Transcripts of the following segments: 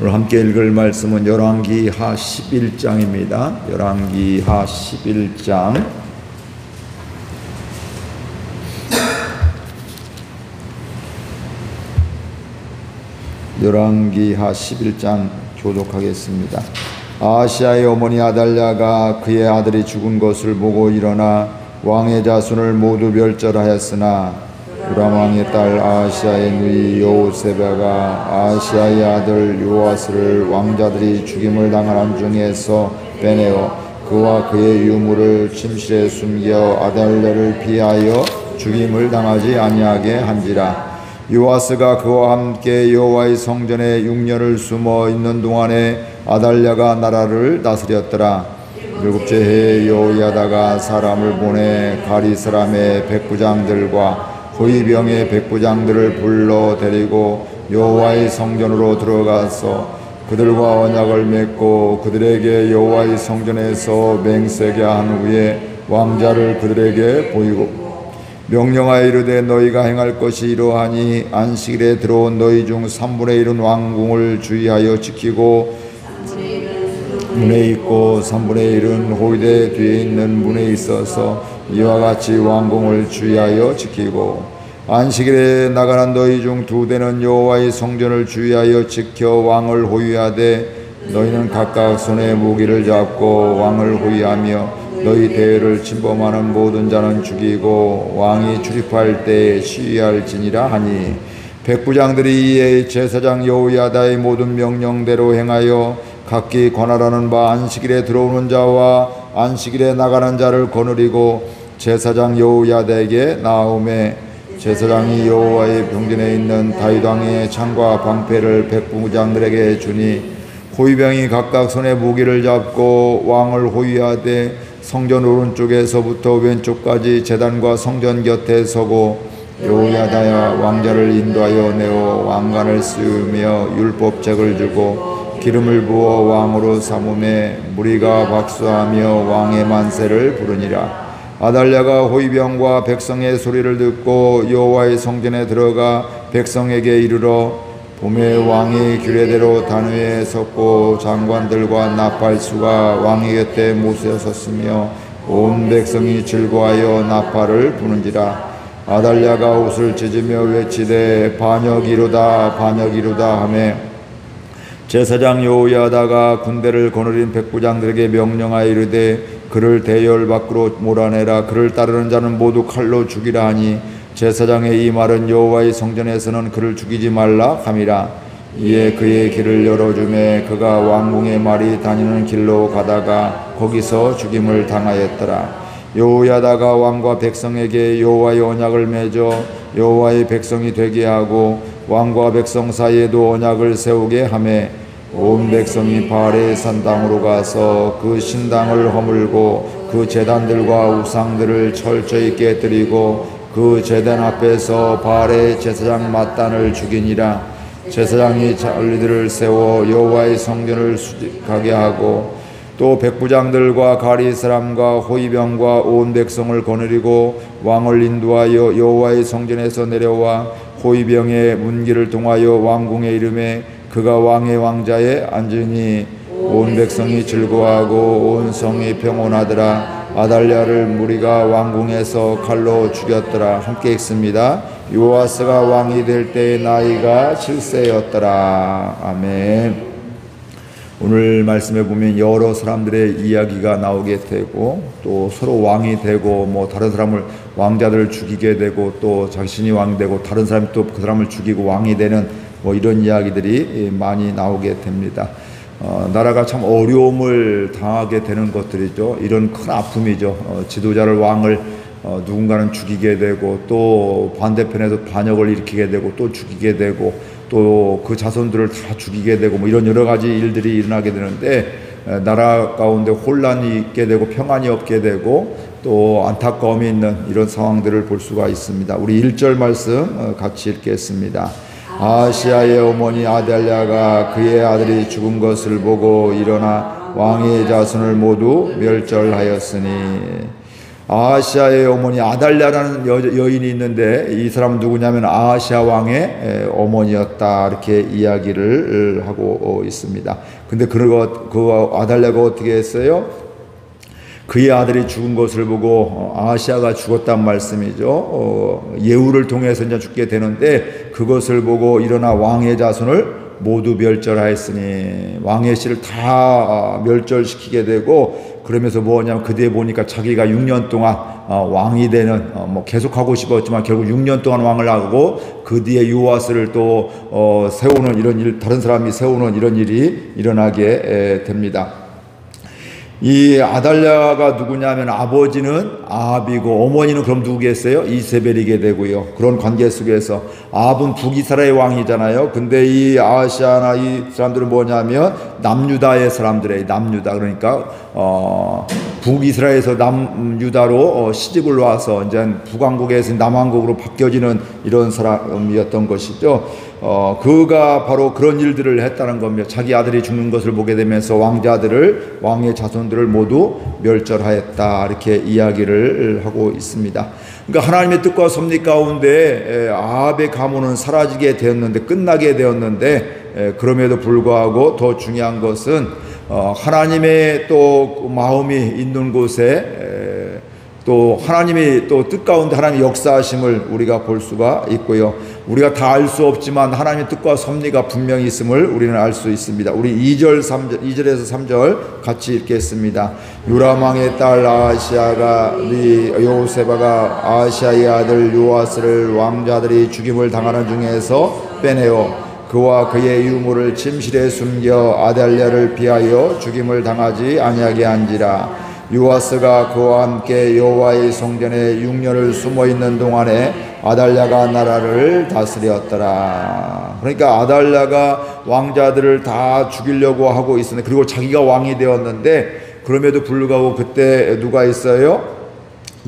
오늘 함께 읽을 말씀은 열왕기하 11장입니다. 열왕기하 11장 열왕기하 11장 교독하겠습니다. 아하시아의 어머니 아달랴가 그의 아들이 죽은 것을 보고 일어나 왕의 자손을 모두 멸절하였으나 요람 왕의 딸 아하시아의 누이 여호세바가 아하시아의 아들 요아스를 왕자들이 죽임을 당하는 중에서 빼내어 그와 그의 유물을 침실에 숨겨 아달랴를 피하여 죽임을 당하지 아니하게 한지라. 요아스가 그와 함께 여호와의 성전에 6년을 숨어 있는 동안에 아달랴가 나라를 다스렸더라. 7째 해에 여호야다가 사람을 보내 가리 사람의 백부장들과 호위병의 백부장들을 불러 데리고 여호와의 성전으로 들어가서 그들과 언약을 맺고 그들에게 여호와의 성전에서 맹세게 한 후에 왕자를 그들에게 보이고 명령하여 이르되 너희가 행할 것이 이러하니 안식일에 들어온 너희 중 3분의 1은 왕궁을 주의하여 지키고 문에 있고 3분의 1은 호위대 뒤에 있는 문에 있어서 이와 같이 왕궁을 주의하여 지키고 안식일에 나가는 너희 중 2대는 여호와의 성전을 주의하여 지켜 왕을 호위하되 너희는 각각 손에 무기를 잡고 왕을 호위하며 너희 대회를 침범하는 모든 자는 죽이고 왕이 출입할 때에 시위할지니라 하니 백부장들이 이에 제사장 여호야다의 모든 명령대로 행하여 각기 관할하는 바 안식일에 들어오는 자와 안식일에 나가는 자를 거느리고 제사장 여호야다에게 나아오매 제사장이 여호와의 병전에 있는 다윗 왕의 창과 방패를 백부장들에게 주니 호위병이 각각 손에 무기를 잡고 왕을 호위하되 성전 오른쪽에서부터 왼쪽까지 제단과 성전 곁에 서고 여호야다야 왕자를 인도하여 내어 왕관을 씌우며 율법책을 주고 기름을 부어 왕으로 삼음에 무리가 박수하며 왕의 만세를 부르니라. 아달랴가 호위병과 백성의 소리를 듣고 여호와의 성전에 들어가 백성에게 이르러 봄에 왕이 규례대로 단위에 섰고 장관들과 나팔수가 왕의 곁에 모여 섰으며 온 백성이 즐거워하여 나팔을 부는지라. 아달랴가 옷을 찢으며 외치되 반역이로다 반역이로다 하매 제사장 여호야다가 군대를 거느린 백부장들에게 명령하여 이르되 그를 대열 밖으로 몰아내라. 그를 따르는 자는 모두 칼로 죽이라 하니 제사장의 이 말은 여호와의 성전에서는 그를 죽이지 말라 함이라. 이에 그의 길을 열어주매 그가 왕궁의 말이 다니는 길로 가다가 거기서 죽임을 당하였더라. 여호야다가 왕과 백성에게 여호와의 언약을 맺어 여호와의 백성이 되게 하고 왕과 백성 사이에도 언약을 세우게 하매 온 백성이 바알의 산당으로 가서 그 신당을 허물고 그 제단들과 우상들을 철저히 깨뜨리고 그 제단 앞에서 바알의 제사장 mat단을 죽이니라. 제사장이 잔리들을 세워 여호와의 성전을 수직하게 하고 또 백부장들과 가리 사람과 호위병과 온 백성을 거느리고 왕을 인도하여 여호와의 성전에서 내려와 호위병의 문기를 통하여 왕궁에 이르매 그가 왕의 왕자에 앉으니 온 백성이 즐거워하고 온 성이 평온하더라. 아달랴를 무리가 왕궁에서 칼로 죽였더라. 함께 읽습니다. 요아스가 왕이 될 때의 나이가 7세였더라. 아멘. 오늘 말씀에 보면 여러 사람들의 이야기가 나오게 되고 또 서로 왕이 되고 뭐 다른 사람을 왕자들을 죽이게 되고 또 자신이 왕이 되고 다른 사람이 또 그 사람을 죽이고 왕이 되는 뭐 이런 이야기들이 많이 나오게 됩니다. 나라가 참 어려움을 당하게 되는 것들이죠. 이런 큰 아픔이죠. 지도자를 왕을 누군가는 죽이게 되고 또 반대편에서 반역을 일으키게 되고 또 죽이게 되고 또 그 자손들을 다 죽이게 되고 뭐 이런 여러 가지 일들이 일어나게 되는데 나라 가운데 혼란이 있게 되고 평안이 없게 되고 또 안타까움이 있는 이런 상황들을 볼 수가 있습니다. 우리 1절 말씀 같이 읽겠습니다. 아하시아의 어머니 아달랴가 그의 아들이 죽은 것을 보고 일어나 왕의 자손을 모두 멸절하였으니 아하시아의 어머니 아달랴라는 여인이 있는데 이 사람은 누구냐면 아하시아 왕의 어머니였다, 이렇게 이야기를 하고 있습니다. 근데 그 아달랴가 어떻게 했어요? 그의 아들이 죽은 것을 보고 아하시아가 죽었단 말씀이죠. 예후를 통해서 이제 죽게 되는데 그것을 보고 일어나 왕의 자손을 모두 멸절하였으니, 왕의 씨를 다 멸절시키게 되고, 그러면서 뭐냐면 그 뒤에 보니까 자기가 6년 동안 왕이 되는, 뭐 계속 하고 싶었지만 결국 6년 동안 왕을 하고 그 뒤에 요아스를 또 세우는 이런 일, 다른 사람이 세우는 이런 일이 일어나게 됩니다. 이 아달랴가 누구냐면 아버지는 아합이고 어머니는 그럼 누구겠어요? 이세벨이게 되고요. 그런 관계 속에서 아합은 북이스라엘 왕이잖아요. 근데 이 아하시아나 이 사람들은 뭐냐면 남유다의 사람들이에요. 남유다, 그러니까 북이스라엘에서 남유다로 시집을 와서 이제 북왕국에서 남왕국으로 바뀌어지는 이런 사람이었던 것이죠. 그가 바로 그런 일들을 했다는 겁니다. 자기 아들이 죽는 것을 보게 되면서 왕자들을, 왕의 자손들을 모두 멸절하였다, 이렇게 이야기를 하고 있습니다. 그러니까 하나님의 뜻과 섭리 가운데 아합의 가문은 사라지게 되었는데, 끝나게 되었는데, 그럼에도 불구하고 더 중요한 것은 하나님의 또 마음이 있는 곳에 또 하나님이 또 뜻 가운데 하나님의 역사하심을 우리가 볼 수가 있고요. 우리가 다 알 수 없지만 하나님의 뜻과 섭리가 분명히 있음을 우리는 알 수 있습니다. 우리 2절에서 3절 같이 읽겠습니다. 요람왕의 딸 아하시아가 요세바가 아하시아의 아들 요아스를 왕자들이 죽임을 당하는 중에서 빼내어 그와 그의 유물을 침실에 숨겨 아달랴를 피하여 죽임을 당하지 아니하게 한지라. 요아스가 그와 함께 여호와의 성전에 6년을 숨어있는 동안에 아달랴가 나라를 다스렸더라. 그러니까 아달랴가 왕자들을 다 죽이려고 하고 있었는데, 그리고 자기가 왕이 되었는데, 그럼에도 불구하고 그때 누가 있어요?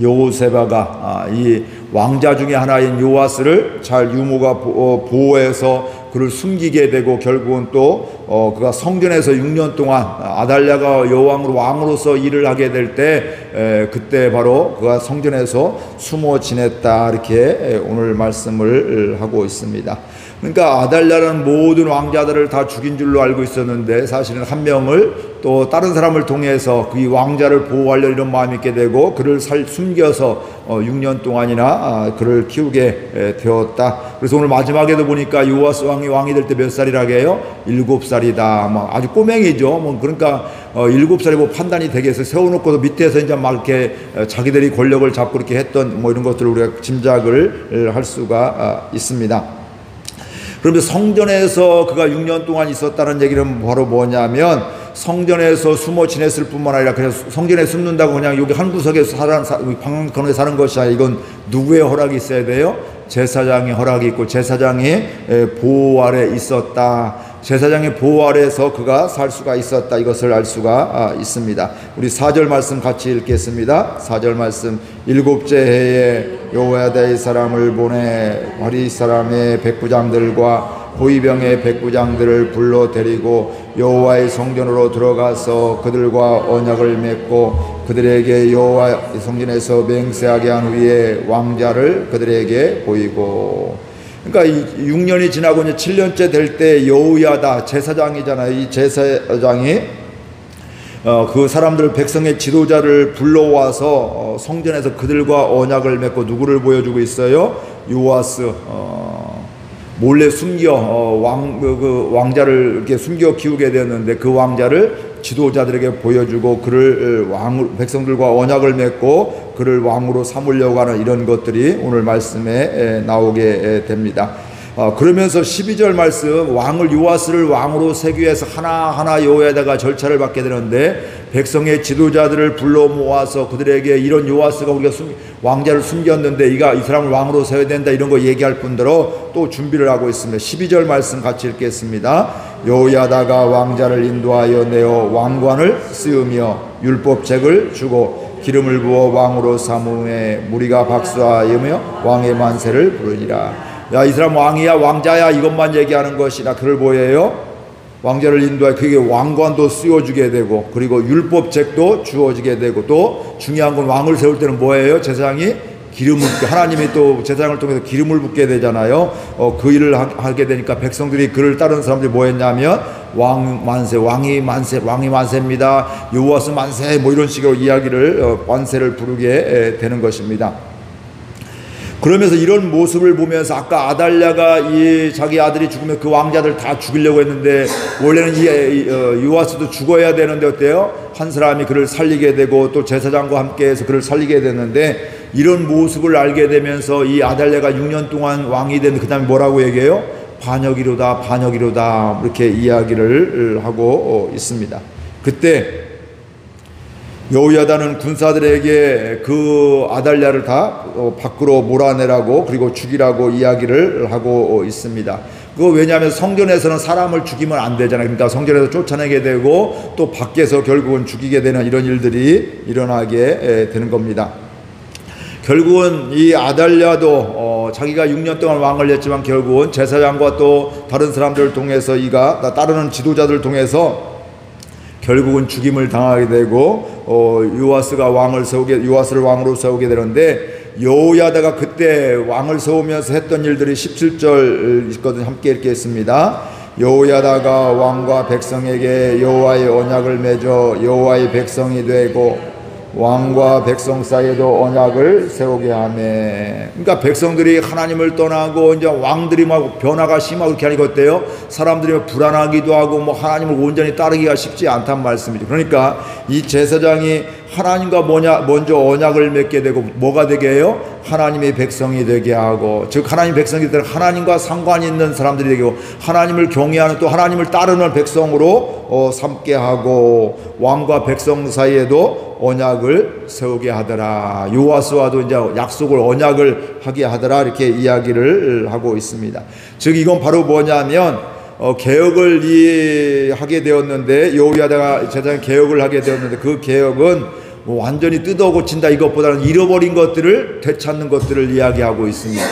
요세바가 이 왕자 중에 하나인 요아스를 잘 유모가 보호해서 그를 숨기게 되고, 결국은 또 그가 성전에서 6년 동안 아달랴가 왕으로서 일을 하게 될 때 그때 바로 그가 성전에서 숨어 지냈다, 이렇게 오늘 말씀을 하고 있습니다. 그러니까 아달랴는 모든 왕자들을 다 죽인 줄로 알고 있었는데, 사실은 한 명을 또 다른 사람을 통해서 그 왕자를 보호하려 이런 마음이 있게 되고 그를 숨겨서 6년 동안이나 그를 키우게 되었다. 그래서 오늘 마지막에도 보니까 요아스 왕이 될 때 몇 살이라고 해요? 7살이다. 뭐 아주 꼬맹이죠. 뭐 그러니까 7살이 뭐 판단이 되겠어요. 세워놓고도 밑에서 이제 막 이렇게 자기들이 권력을 잡고 이렇게 했던 뭐 이런 것들을 우리가 짐작을 할 수가 있습니다. 그러면 성전에서 그가 6년 동안 있었다는 얘기는 바로 뭐냐면, 성전에서 숨어 지냈을 뿐만 아니라 그냥 성전에 숨는다고 그냥 여기 한 구석에서 방앗간에 사는 것이 아니라 이건 누구의 허락이 있어야 돼요? 제사장의 허락이 있고 제사장의 보호 아래 있었다. 제사장의 보호 아래에서 그가 살 수가 있었다, 이것을 알 수가 있습니다. 우리 4절 말씀 같이 읽겠습니다. 4절 말씀. 7째 해에 여호야다의 사람을 보내 바리 사람의 백부장들과 호위병의 백부장들을 불러 데리고 여호와의 성전으로 들어가서 그들과 언약을 맺고 그들에게 여호와 성전에서 맹세하게 한 후에 왕자를 그들에게 보이고. 그러니까 6년이 지나고 이제 7년째 될 때 여호야다 제사장이잖아요. 이 제사장이 그 사람들, 백성의 지도자를 불러와서 성전에서 그들과 언약을 맺고 누구를 보여주고 있어요? 요아스. 몰래 숨겨 왕자를 이렇게 숨겨 키우게 되었는데 그 왕자를 지도자들에게 보여주고 그를 백성들과 언약을 맺고 그를 왕으로 삼으려고 하는 이런 것들이 오늘 말씀에 나오게 됩니다. 그러면서 12절 말씀, 왕을 요아스를 왕으로 세기 위해서 하나하나 여호야다가 절차를 받게 되는데, 백성의 지도자들을 불러 모아서 그들에게 이런 요아스가 우리가 왕자를 숨겼는데 이 사람을 왕으로 세워야 된다, 이런 거 얘기할 뿐더러 또 준비를 하고 있습니다. 12절 말씀 같이 읽겠습니다. 여호야다가 왕자를 인도하여 내어 왕관을 씌우며 율법책을 주고 기름을 부어 왕으로 삼음에 무리가 박수하며 왕의 만세를 부르니라. 야, 이 사람 왕이야 왕자야 이것만 얘기하는 것이나 그를 보여요? 왕자를 인도하여 그에게 왕관도 씌워주게 되고, 그리고 율법책도 주어지게 되고, 또 중요한 건 왕을 세울 때는 뭐예요? 제사장이 기름을 붓게, 하나님이 또 제사장을 통해서 기름을 붓게 되잖아요. 그 일을 하게 되니까 백성들이 그를 따르는 사람들이 뭐 했냐면 왕 만세, 왕이 만세, 왕이 만세입니다, 여호와스 만세, 뭐 이런 식으로 이야기를 만세를 부르게 되는 것입니다. 그러면서 이런 모습을 보면서 아까 아달랴가 이 자기 아들이 죽으면 그 왕자들 다 죽이려고 했는데, 원래는 요아스도 죽어야 되는데 어때요? 한 사람이 그를 살리게 되고 또 제사장과 함께해서 그를 살리게 됐는데, 이런 모습을 알게 되면서 이 아달랴가 6년 동안 왕이 된 그 다음에 뭐라고 얘기해요? 반역이로다, 반역이로다, 이렇게 이야기를 하고 있습니다. 그때 여호야다는 군사들에게 그 아달랴를 다 밖으로 몰아내라고, 그리고 죽이라고 이야기를 하고 있습니다. 그거 왜냐하면 성전에서는 사람을 죽이면 안 되잖아요. 그러니까 성전에서 쫓아내게 되고 또 밖에서 결국은 죽이게 되는 이런 일들이 일어나게 되는 겁니다. 결국은 이 아달랴도 자기가 6년 동안 왕을 했지만 결국은 제사장과 또 다른 사람들을 통해서, 이가 따르는 지도자들을 통해서 결국은 죽임을 당하게 되고, 요아스를 왕으로 세우게 되는데, 여호야다가 그때 왕을 세우면서 했던 일들이 17절 있거든요. 함께 읽겠습니다. 여호야다가 왕과 백성에게 여호와의 언약을 맺어 여호와의 백성이 되고 왕과 백성 사이에도 언약을 세우게 하네. 그러니까 백성들이 하나님을 떠나고 이제 왕들이 막 변화가 심하고 그렇게 하니까 어때요? 사람들이 불안하기도 하고 뭐 하나님을 온전히 따르기가 쉽지 않단 말씀이죠. 그러니까 이 제사장이 하나님과 먼저 언약을 맺게 되고 뭐가 되게 해요? 하나님의 백성이 되게 하고, 즉 하나님의 백성이 되면 하나님과 상관이 있는 사람들이 되게 하고, 하나님을 경외하는 또 하나님을 따르는 백성으로 삼게 하고, 왕과 백성 사이에도 언약을 세우게 하더라. 요아스와도 이제 약속을, 언약을 하게 하더라, 이렇게 이야기를 하고 있습니다. 즉 이건 바로 뭐냐면 개혁을 하게 되었는데, 여호야다가 제사장 개혁을 하게 되었는데, 그 개혁은 뭐 완전히 뜯어 고친다 이것보다는 잃어버린 것들을 되찾는 것들을 이야기하고 있습니다.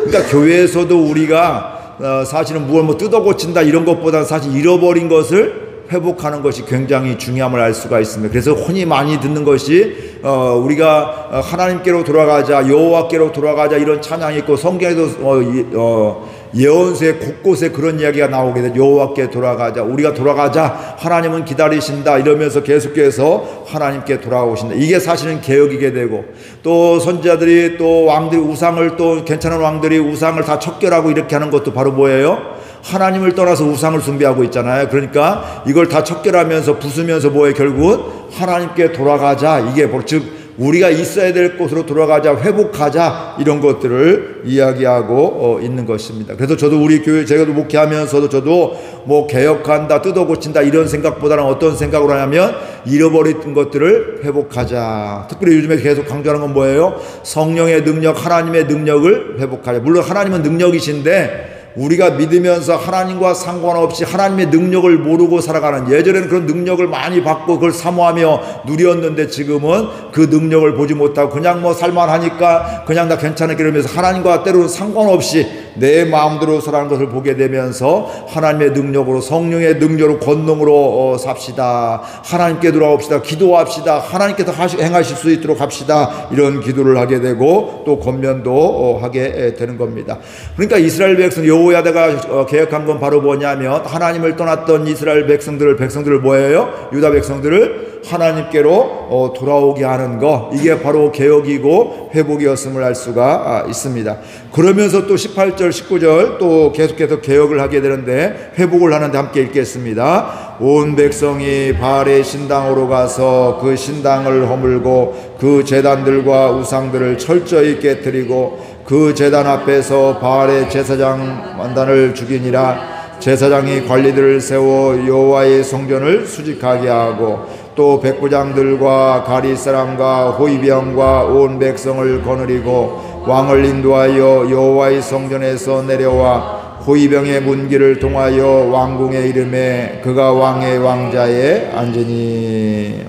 그러니까 교회에서도 우리가 사실은 무엇을 뭐 뜯어 고친다 이런 것보다는 사실 잃어버린 것을 회복하는 것이 굉장히 중요함을 알 수가 있습니다. 그래서 흔히 많이 듣는 것이 우리가 하나님께로 돌아가자, 여호와께로 돌아가자, 이런 찬양이 있고, 성경에도 예언서에 곳곳에 그런 이야기가 나오게 되죠. 여호와께 돌아가자, 우리가 돌아가자, 하나님은 기다리신다, 이러면서 계속해서 하나님께 돌아오신다. 이게 사실은 개혁이게 되고, 또 선지자들이 또 왕들이 우상을, 또 괜찮은 왕들이 우상을 다 척결하고 이렇게 하는 것도 바로 뭐예요? 하나님을 떠나서 우상을 숭배하고 있잖아요. 그러니까 이걸 다 척결하면서 부수면서 뭐예요? 결국은 하나님께 돌아가자, 이게 즉 우리가 있어야 될 곳으로 돌아가자, 회복하자, 이런 것들을 이야기하고 있는 것입니다. 그래서 저도 우리 교회, 제가 목회하면서도 저도 뭐 개혁한다, 뜯어 고친다 이런 생각보다는 어떤 생각으로 하냐면 잃어버린 것들을 회복하자. 특별히 요즘에 계속 강조하는 건 뭐예요? 성령의 능력, 하나님의 능력을 회복하자. 물론 하나님은 능력이신데 우리가 믿으면서 하나님과 상관없이 하나님의 능력을 모르고 살아가는, 예전에는 그런 능력을 많이 받고 그걸 사모하며 누렸는데 지금은 그 능력을 보지 못하고 그냥 뭐 살만하니까 그냥 다 괜찮게 이러면서 하나님과 때로는 상관없이 내 마음대로 살아가는 것을 보게 되면서 하나님의 능력으로, 성령의 능력으로, 권능으로 삽시다. 하나님께 돌아옵시다. 기도합시다. 하나님께서 행하실 수 있도록 합시다. 이런 기도를 하게 되고 또 권면도 하게 되는 겁니다. 그러니까 이스라엘 백성, 여호야다가 개혁한 건 바로 뭐냐면 하나님을 떠났던 이스라엘 백성들을 뭐예요? 유다 백성들을 하나님께로 돌아오게 하는 거, 이게 바로 개혁이고 회복이었음을 알 수가 있습니다. 그러면서 또 18절 19절 또 계속해서 개혁을 하게 되는데, 회복을 하는데 함께 읽겠습니다. 온 백성이 바알의 신당으로 가서 그 신당을 허물고 그 제단들과 우상들을 철저히 깨뜨리고 그 제단 앞에서 바알의 제사장 만단을 죽이니라. 제사장이 관리들을 세워 여호와의 성전을 수직하게 하고 또 백부장들과 가리 사람과 호위병과 온 백성을 거느리고 왕을 인도하여 여호와의 성전에서 내려와 호위병의 문기를 통하여 왕궁에 이르매 그가 왕의 왕자에 앉으니.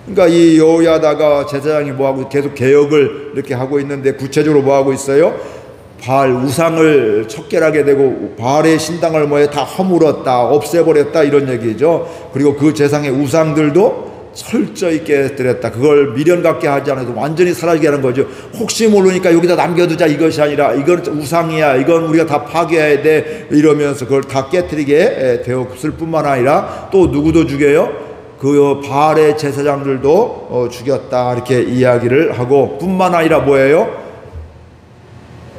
그러니까 이 여호야다가 제사장이 뭐하고 계속 개혁을 이렇게 하고 있는데, 구체적으로 뭐하고 있어요? 바알 우상을 척결하게 되고 바알의 신당을 다 허물었다, 없애버렸다 이런 얘기죠. 그리고 그 제상의 우상들도 철저히 깨뜨렸다. 그걸 미련 갖게 하지 않아도 완전히 사라지게 하는 거죠. 혹시 모르니까 여기다 남겨두자 이것이 아니라 이건 우상이야, 이건 우리가 다 파괴해야 돼 이러면서 그걸 다 깨뜨리게 되었을 뿐만 아니라 또 누구도 죽여요? 그 바알의 제사장들도 죽였다 이렇게 이야기를 하고, 뿐만 아니라 뭐예요?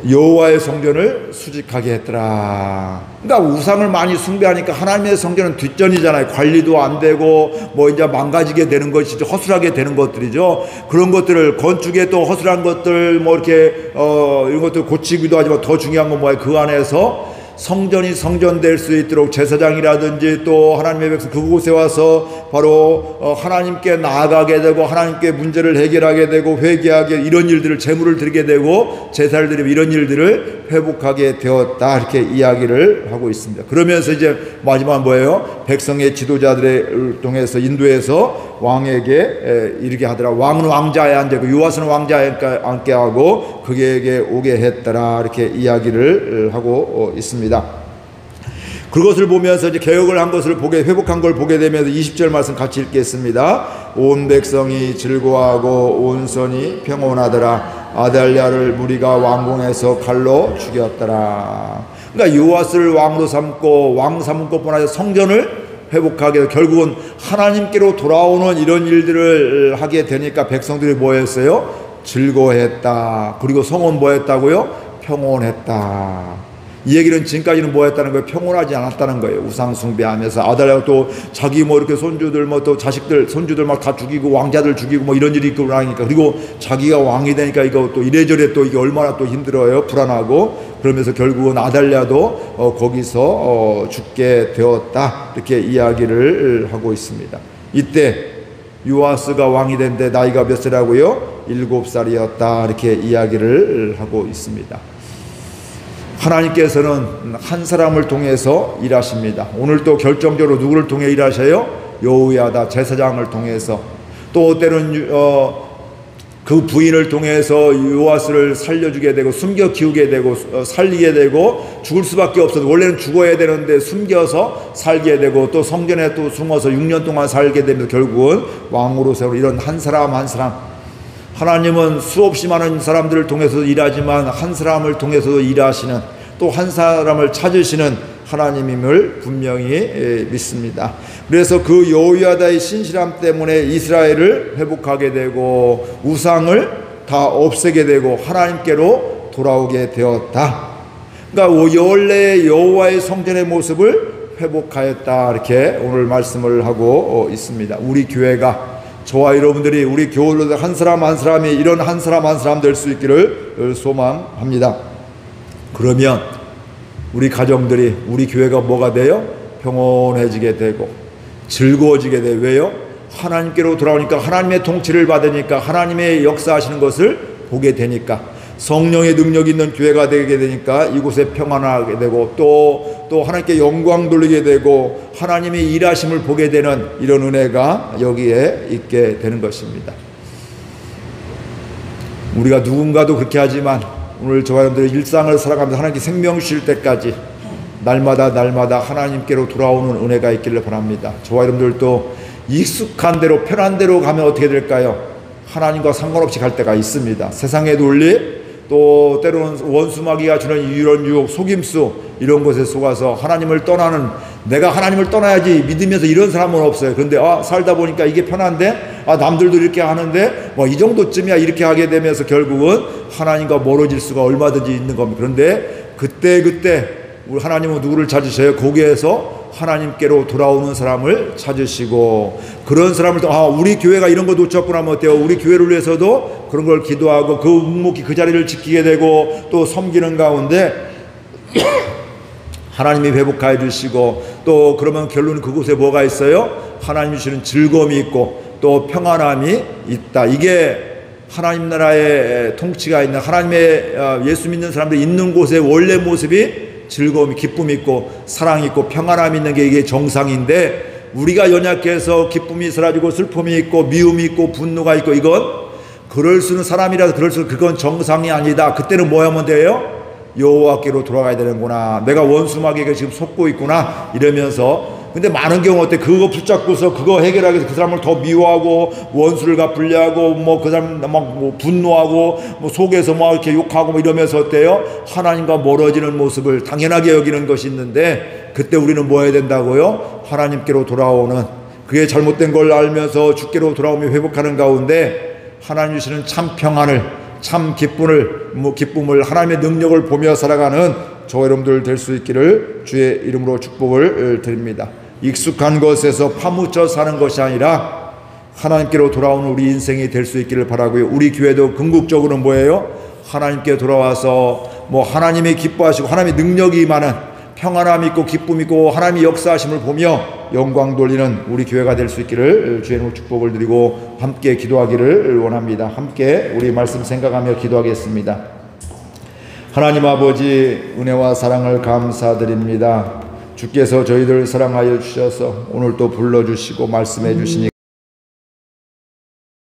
여호와의 성전을 수직하게 했더라. 그러니까 우상을 많이 숭배하니까 하나님의 성전은 뒷전이잖아요. 관리도 안 되고 이제 망가지게 되는 것이죠. 허술하게 되는 것들이죠. 그런 것들을 건축에 또 허술한 것들 이렇게 이런 것들 고치기도 하지만 더 중요한 건 뭐예요? 그 안에서 성전이 성전될 수 있도록 제사장이라든지 또 하나님의 백성 그곳에 와서 바로 하나님께 나아가게 되고 하나님께 문제를 해결하게 되고 회개하게, 이런 일들을 제물을 드리게 되고 제사를 드리고 이런 일들을 회복하게 되었다 이렇게 이야기를 하고 있습니다. 그러면서 이제 마지막 뭐예요? 백성의 지도자들을 통해서 인도해서 왕에게 이르게 하더라. 왕은 왕자에 앉고 요아스는 왕자에 앉게 하고 그에게 오게 했더라 이렇게 이야기를 하고 있습니다. 그것을 보면서 이제 개혁을 한 것을 회복한 걸 보게 되면서 20절 말씀 같이 읽겠습니다. 온 백성이 즐거워하고 온 선이 평온하더라. 아달랴를 무리가 왕궁에서 칼로 죽였더라. 그러니까 요아스를 왕으로 삼고 왕 삼은 것뿐 아니라 성전을 회복하게, 결국은 하나님께로 돌아오는 이런 일들을 하게 되니까 백성들이 뭐 했어요? 즐거워했다. 그리고 성은 뭐 했다고요? 평온했다. 이 얘기는 지금까지는 뭐 했다는 거예요? 평온하지 않았다는 거예요. 우상 숭배하면서 아달랴가 또 자기 이렇게 손주들 또 자식들 손주들 막 다 죽이고 왕자들 죽이고 이런 일이 있고 그러니까, 그리고 자기가 왕이 되니까 이거 또 이래저래 또 이게 얼마나 또 힘들어요. 불안하고. 그러면서 결국은 아달랴도 거기서 죽게 되었다 이렇게 이야기를 하고 있습니다. 이때 요아스가 왕이 된데 나이가 몇 살이라고요? 7살이었다 이렇게 이야기를 하고 있습니다. 하나님께서는 한 사람을 통해서 일하십니다. 오늘 또 결정적으로 누구를 통해 일하셔요? 여호야다 제사장을 통해서, 또 때로는 그 부인을 통해서 요아스를 살려주게 되고 숨겨 키우게 되고 살리게 되고, 죽을 수밖에 없어도 원래는 죽어야 되는데 숨겨서 살게 되고, 또 성전에 또 숨어서 6년 동안 살게 되면서 결국은 왕으로 세우는 이런 한 사람 한 사람. 하나님은 수없이 많은 사람들을 통해서 일하지만 한 사람을 통해서도 일하시는, 또 한 사람을 찾으시는 하나님임을 분명히 믿습니다. 그래서 그 여호야다의 신실함 때문에 이스라엘을 회복하게 되고 우상을 다 없애게 되고 하나님께로 돌아오게 되었다. 그러니까 원래 여호와의 성전의 모습을 회복하였다 이렇게 오늘 말씀을 하고 있습니다. 우리 교회가, 저와 여러분들이 우리 교회로 한 사람 한 사람이 이런 한 사람 한 사람 될 수 있기를 소망합니다. 그러면 우리 가정들이, 우리 교회가 뭐가 돼요? 평온해지게 되고 즐거워지게 돼요. 왜요? 하나님께로 돌아오니까, 하나님의 통치를 받으니까, 하나님의 역사하시는 것을 보게 되니까, 성령의 능력이 있는 교회가 되게 되니까 이곳에 평안하게 되고 또 하나님께 영광 돌리게 되고 하나님의 일하심을 보게 되는 이런 은혜가 여기에 있게 되는 것입니다. 우리가 누군가도 그렇게 하지만 오늘 저와 여러분들의 일상을 살아가면서 하나님께 생명 주실 때까지 날마다 하나님께로 돌아오는 은혜가 있기를 바랍니다. 저와 여러분들도 익숙한 대로 편한 대로 가면 어떻게 될까요? 하나님과 상관없이 갈 때가 있습니다. 세상의 논리, 또 때로는 원수마귀가 주는 이런 유혹, 속임수, 이런 것에 속아서 하나님을 떠나는, 내가 하나님을 떠나야지 믿으면서 이런 사람은 없어요. 그런데 살다 보니까 이게 편한데, 남들도 이렇게 하는데 이 정도쯤이야 이렇게 하게 되면서 결국은 하나님과 멀어질 수가 얼마든지 있는 겁니다. 그런데 그때 우리 하나님은 누구를 찾으셔요? 거기에서 하나님께로 돌아오는 사람을 찾으시고, 그런 사람을 우리 교회가 이런 거 놓쳤구나 하면 어때요? 우리 교회를 위해서도 그런 걸 기도하고 그 묵묵히 그 자리를 지키게 되고 또 섬기는 가운데 하나님이 회복하여 주시고, 또 그러면 결론은 그곳에 뭐가 있어요? 하나님 주시는 즐거움이 있고 또 평안함이 있다. 이게 하나님 나라의 통치가 있는, 하나님의 예수 믿는 사람들이 있는 곳의 원래 모습이 즐거움이, 기쁨이 있고 사랑이 있고 평안함이 있는 게 이게 정상인데, 우리가 연약해서 기쁨이 사라지고 슬픔이 있고 미움이 있고 분노가 있고, 이건 그럴 수는 사람이라서 그럴 수, 그건 정상이 아니다. 그때는 뭐 하면 돼요? 여호와께로 돌아가야 되는구나. 내가 원수마귀에게 지금 속고 있구나 이러면서. 근데 많은 경우 어때? 그거 붙잡고서 그거 해결하기 위해서 그 사람을 더 미워하고 원수를 갚으려고 뭐 그 사람 막 분노하고 뭐 속에서 막 이렇게 욕하고 뭐 이러면서 어때요? 하나님과 멀어지는 모습을 당연하게 여기는 것이 있는데, 그때 우리는 뭐 해야 된다고요? 하나님께로 돌아오는, 그게 잘못된 걸 알면서 주께로 돌아오며 회복하는 가운데 하나님 주시는 참 평안을, 참 기쁨을 하나님의 능력을 보며 살아가는 저와 여러분들 될 수 있기를 주의 이름으로 축복을 드립니다. 익숙한 것에서 파묻혀 사는 것이 아니라 하나님께로 돌아오는 우리 인생이 될 수 있기를 바라고요. 우리 교회도 궁극적으로 뭐예요? 하나님께 돌아와서 뭐 하나님이 기뻐하시고 하나님의 능력이 많은 평안함 있고 기쁨 있고 하나님의 역사하심을 보며 영광 돌리는 우리 교회가 될 수 있기를 주의 이름으로 축복을 드리고 함께 기도하기를 원합니다. 함께 우리 말씀 생각하며 기도하겠습니다. 하나님 아버지, 은혜와 사랑을 감사드립니다. 주께서 저희들 사랑하여 주셔서 오늘 또 불러주시고 말씀해 주시니